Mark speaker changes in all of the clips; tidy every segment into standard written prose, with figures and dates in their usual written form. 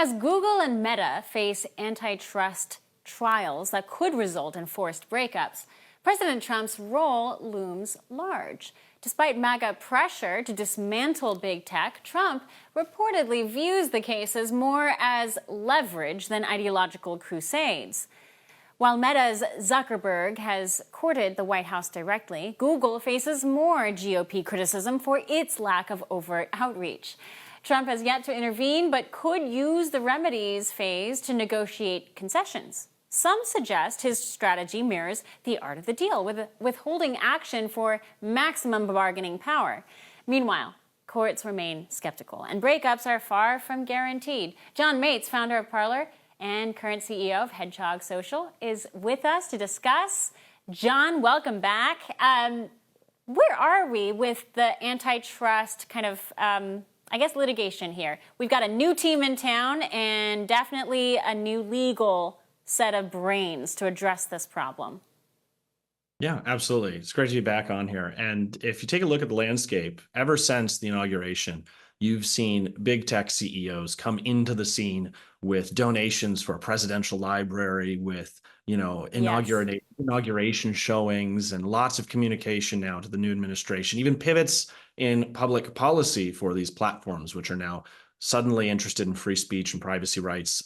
Speaker 1: As Google and Meta face antitrust trials that could result in forced breakups, President Trump's role looms large. Despite MAGA pressure to dismantle big tech, Trump reportedly views the cases more as leverage than ideological crusades. While Meta's Zuckerberg has courted the White House directly, Google faces more GOP criticism for its lack of overt outreach. Trump has yet to intervene, but could use the remedies phase to negotiate concessions. Some suggest his strategy mirrors the art of the deal, with withholding action for maximum bargaining power. Meanwhile, courts remain skeptical, and breakups are far from guaranteed. John Mates, founder of Parler and current CEO of Hedgehog Social, is with us to discuss. John, welcome back. Where are we with the antitrust kind of litigation here? We've got a new team in town and definitely a new legal set of brains to address this problem.
Speaker 2: Yeah, absolutely. It's great to be back on here. And if you take a look at the landscape, ever since the inauguration, you've seen big tech CEOs come into the scene with donations for a presidential library, with, inauguration showings and lots of communication now to the new administration, even pivots in public policy for these platforms, which are now suddenly interested in free speech and privacy rights.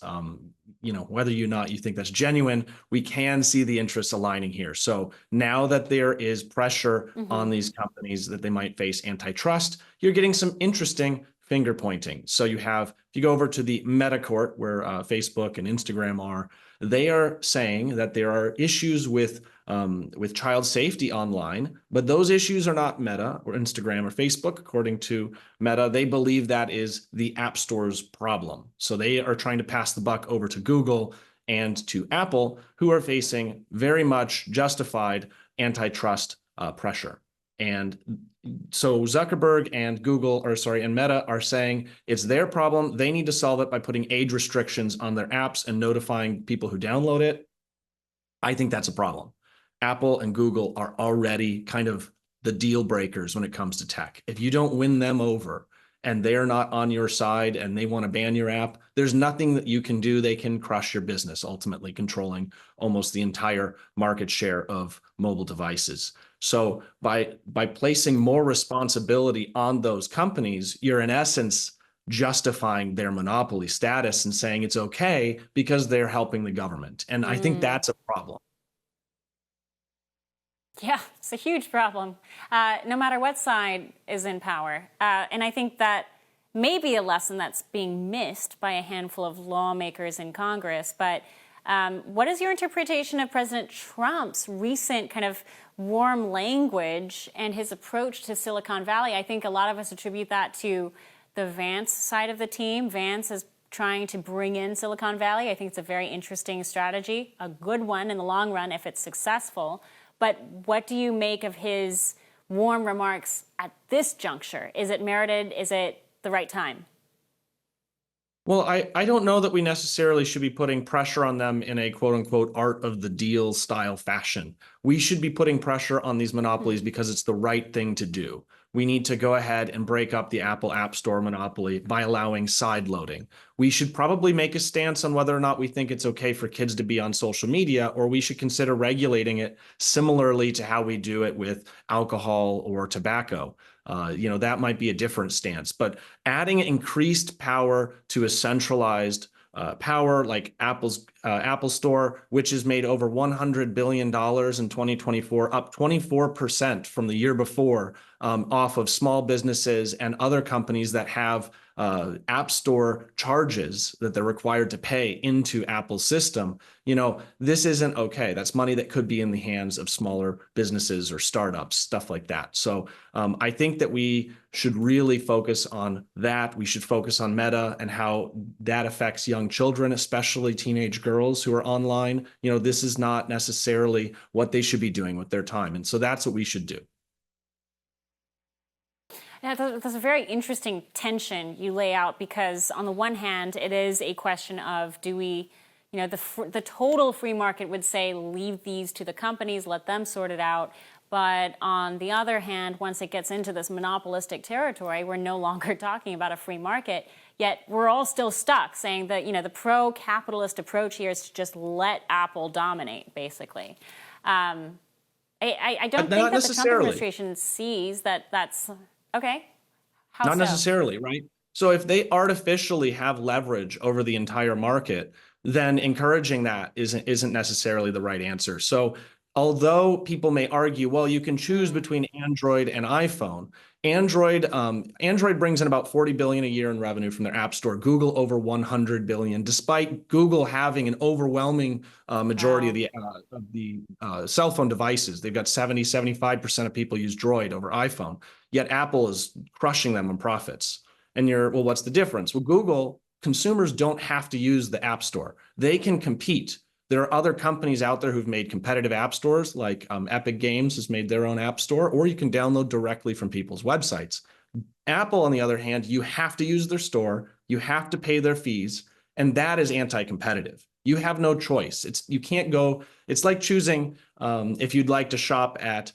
Speaker 2: Whether or not you think that's genuine, we can see the interests aligning here. So now that there is pressure on these companies that they might face antitrust, you're getting some interesting finger pointing. So if you go over to the Meta court where Facebook and Instagram are, they are saying that there are issues with child safety online, but those issues are not Meta or Instagram or Facebook. According to Meta, they believe that is the App Store's problem. So they are trying to pass the buck over to Google and to Apple, who are facing very much justified antitrust pressure. And so Zuckerberg and and Meta are saying it's their problem. They need to solve it by putting age restrictions on their apps and notifying people who download it. I think that's a problem. Apple and Google are already kind of the deal breakers when it comes to tech. If you don't win them over and they're not on your side and they want to ban your app, there's nothing that you can do. They can crush your business, ultimately controlling almost the entire market share of mobile devices. So by placing more responsibility on those companies, you're in essence justifying their monopoly status and saying it's okay because they're helping the government. And I think that's a problem.
Speaker 1: Yeah, it's a huge problem, no matter what side is in power. And I think that may be a lesson that's being missed by a handful of lawmakers in Congress. But what is your interpretation of President Trump's recent kind of warm language and his approach to Silicon Valley? I think a lot of us attribute that to the Vance side of the team. Vance is trying to bring in Silicon Valley. I think it's a very interesting strategy, a good one in the long run if it's successful. But what do you make of his warm remarks at this juncture? Is it merited? Is it the right time?
Speaker 2: Well, I don't know that we necessarily should be putting pressure on them in a quote unquote art of the deal style fashion. We should be putting pressure on these monopolies because it's the right thing to do. We need to go ahead and break up the Apple App Store monopoly by allowing side loading. We should probably make a stance on whether or not we think it's okay for kids to be on social media, or we should consider regulating it similarly to how we do it with alcohol or tobacco. That might be a different stance, but adding increased power to a centralized power like Apple's Apple Store, which has made over $100 billion in 2024, up 24% from the year before, off of small businesses and other companies that have App Store charges that they're required to pay into Apple's system. This isn't okay. That's money that could be in the hands of smaller businesses or startups, stuff like that. So I think that we should really focus on that. We should focus on Meta and how that affects young children, especially teenage girls who are online. This is not necessarily what they should be doing with their time. And so that's what we should do.
Speaker 1: Yeah, that's a very interesting tension you lay out, because on the one hand, it is a question of, do we, the total free market would say, leave these to the companies, let them sort it out. But on the other hand, once it gets into this monopolistic territory, we're no longer talking about a free market. Yet we're all still stuck saying that, the pro-capitalist approach here is to just let Apple dominate, basically. I don't think
Speaker 2: Not
Speaker 1: that the Trump
Speaker 2: necessarily.
Speaker 1: administration sees that that's okay. How
Speaker 2: Not
Speaker 1: so?
Speaker 2: necessarily, right? So if they artificially have leverage over the entire market, then encouraging that isn't necessarily the right answer. So although people may argue, well, you can choose between Android and iPhone. Android brings in about 40 billion a year in revenue from their app store. Google over 100 billion, despite Google having an overwhelming majority
Speaker 1: Wow.
Speaker 2: of the cell phone devices. They've got 75% of people use Droid over iPhone. Yet Apple is crushing them on profits. And well, what's the difference? Well, Google consumers don't have to use the App Store. They can compete. There are other companies out there who've made competitive app stores, like Epic Games has made their own app store, or you can download directly from people's websites. Apple, on the other hand, you have to use their store, you have to pay their fees, and that is anti-competitive. You have no choice. You can't go. It's like choosing if you'd like to shop at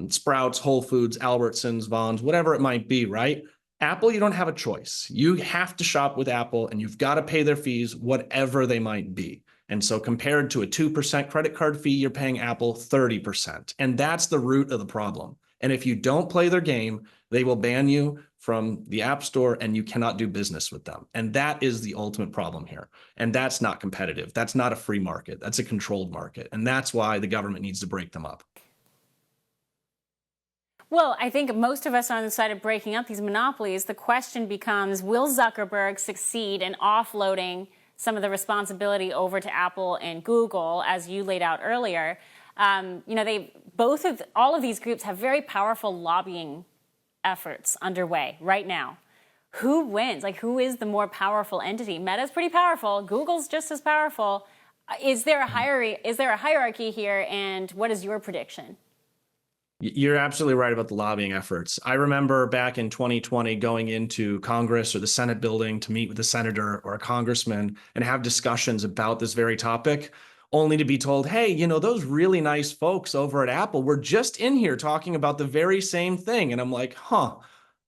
Speaker 2: Sprouts, Whole Foods, Albertsons, Vons, whatever it might be, right? Apple, you don't have a choice. You have to shop with Apple and you've got to pay their fees, whatever they might be. And so compared to a 2% credit card fee, you're paying Apple 30%. And that's the root of the problem. And if you don't play their game, they will ban you from the App Store and you cannot do business with them. And that is the ultimate problem here. And that's not competitive. That's not a free market. That's a controlled market. And that's why the government needs to break them up.
Speaker 1: Well, I think most of us are on the side of breaking up these monopolies. The question becomes, will Zuckerberg succeed in offloading some of the responsibility over to Apple and Google, as you laid out earlier? All of these groups have very powerful lobbying efforts underway right now. Who wins? Like, who is the more powerful entity? Meta's pretty powerful. Google's just as powerful. Is there a hierarchy here? And what is your prediction?
Speaker 2: You're absolutely right about the lobbying efforts. I remember back in 2020 going into Congress or the Senate building to meet with a senator or a congressman and have discussions about this very topic, only to be told, hey, those really nice folks over at Apple were just in here talking about the very same thing. And I'm like, huh,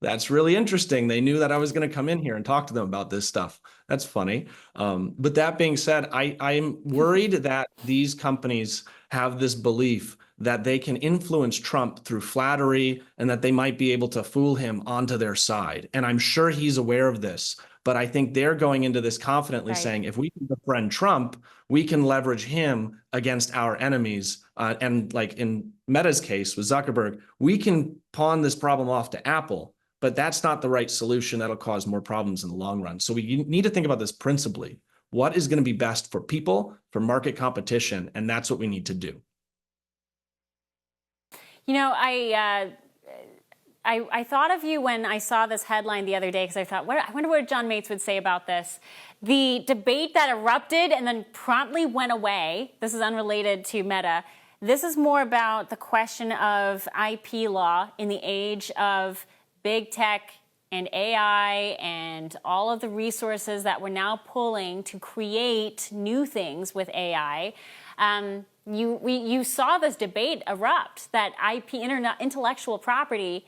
Speaker 2: that's really interesting. They knew that I was going to come in here and talk to them about this stuff. That's funny. But that being said, I'm worried that these companies have this belief that they can influence Trump through flattery and that they might be able to fool him onto their side. And I'm sure he's aware of this, but I think they're going into this confidently saying, if we can befriend Trump, we can leverage him against our enemies. And like in Meta's case with Zuckerberg, we can pawn this problem off to Apple, but that's not the right solution. That'll cause more problems in the long run. So we need to think about this principally. What is going to be best for people, for market competition? And that's what we need to do.
Speaker 1: I thought of you when I saw this headline the other day because I thought, I wonder what John Mates would say about this. The debate that erupted and then promptly went away, this is unrelated to Meta, this is more about the question of IP law in the age of big tech and AI and all of the resources that we're now pulling to create new things with AI. You saw this debate erupt that IP, intellectual property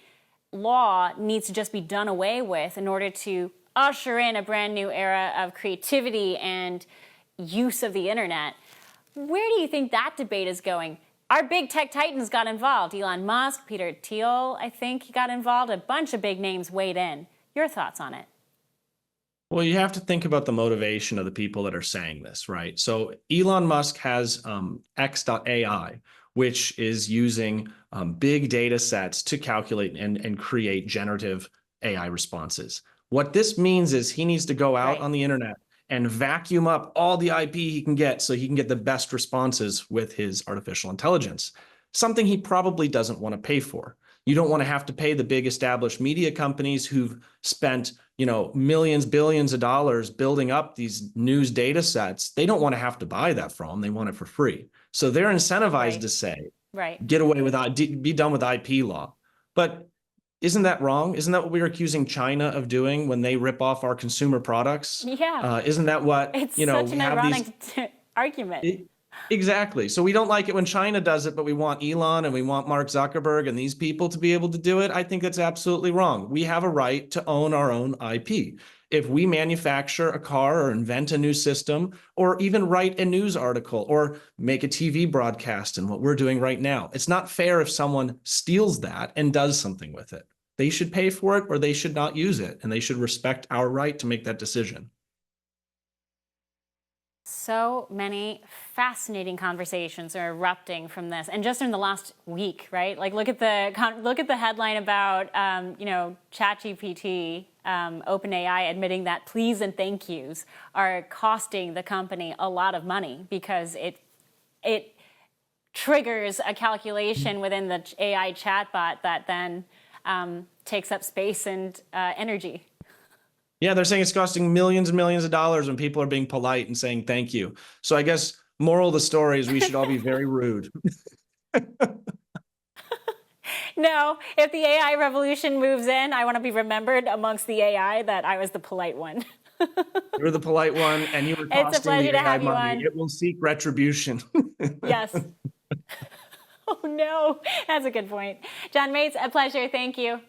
Speaker 1: law, needs to just be done away with in order to usher in a brand new era of creativity and use of the internet. Where do you think that debate is going? Our big tech titans got involved. Elon Musk, Peter Thiel, I think he got involved. A bunch of big names weighed in. Your thoughts on it?
Speaker 2: Well, you have to think about the motivation of the people that are saying this, right? So Elon Musk has X.AI, which is using big data sets to calculate and create generative AI responses. What this means is he needs to go out on the internet and vacuum up all the IP he can get so he can get the best responses with his artificial intelligence, something he probably doesn't want to pay for. You don't want to have to pay the big established media companies who've spent, millions, billions of dollars building up these news data sets. They don't want to have to buy that from. They want it for free. So they're incentivized to say, get away with, be done with IP law. But isn't that wrong? Isn't that what we were accusing China of doing when they rip off our consumer products?
Speaker 1: Yeah.
Speaker 2: Isn't that what,
Speaker 1: it's such an ironic argument.
Speaker 2: Exactly. So we don't like it when China does it, but we want Elon and we want Mark Zuckerberg and these people to be able to do it. I think that's absolutely wrong. We have a right to own our own IP. If we manufacture a car or invent a new system or even write a news article or make a TV broadcast and what we're doing right now, it's not fair if someone steals that and does something with it. They should pay for it or they should not use it, and they should respect our right to make that decision.
Speaker 1: So many fascinating conversations are erupting from this, and just in the last week, right? Like, look at the headline about ChatGPT, OpenAI admitting that please and thank yous are costing the company a lot of money because it triggers a calculation within the AI chatbot that then takes up space and energy.
Speaker 2: Yeah, they're saying it's costing millions and millions of dollars when people are being polite and saying thank you. So I guess moral of the story is we should all be very rude.
Speaker 1: No, if the AI revolution moves in, I want to be remembered amongst the AI that I was the polite one.
Speaker 2: You're the polite one, and you were
Speaker 1: It's a
Speaker 2: costing
Speaker 1: pleasure
Speaker 2: the
Speaker 1: to
Speaker 2: AI
Speaker 1: have you
Speaker 2: money.
Speaker 1: on.
Speaker 2: It will seek retribution.
Speaker 1: Yes. Oh, no. That's a good point. John Mates, a pleasure. Thank you.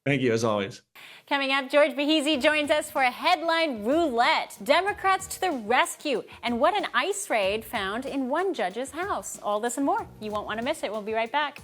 Speaker 2: Thank you, as always.
Speaker 1: Coming up, George Behezy joins us for a headline roulette. Democrats to the rescue, and what an ICE raid found in one judge's house. All this and more. You won't want to miss it. We'll be right back.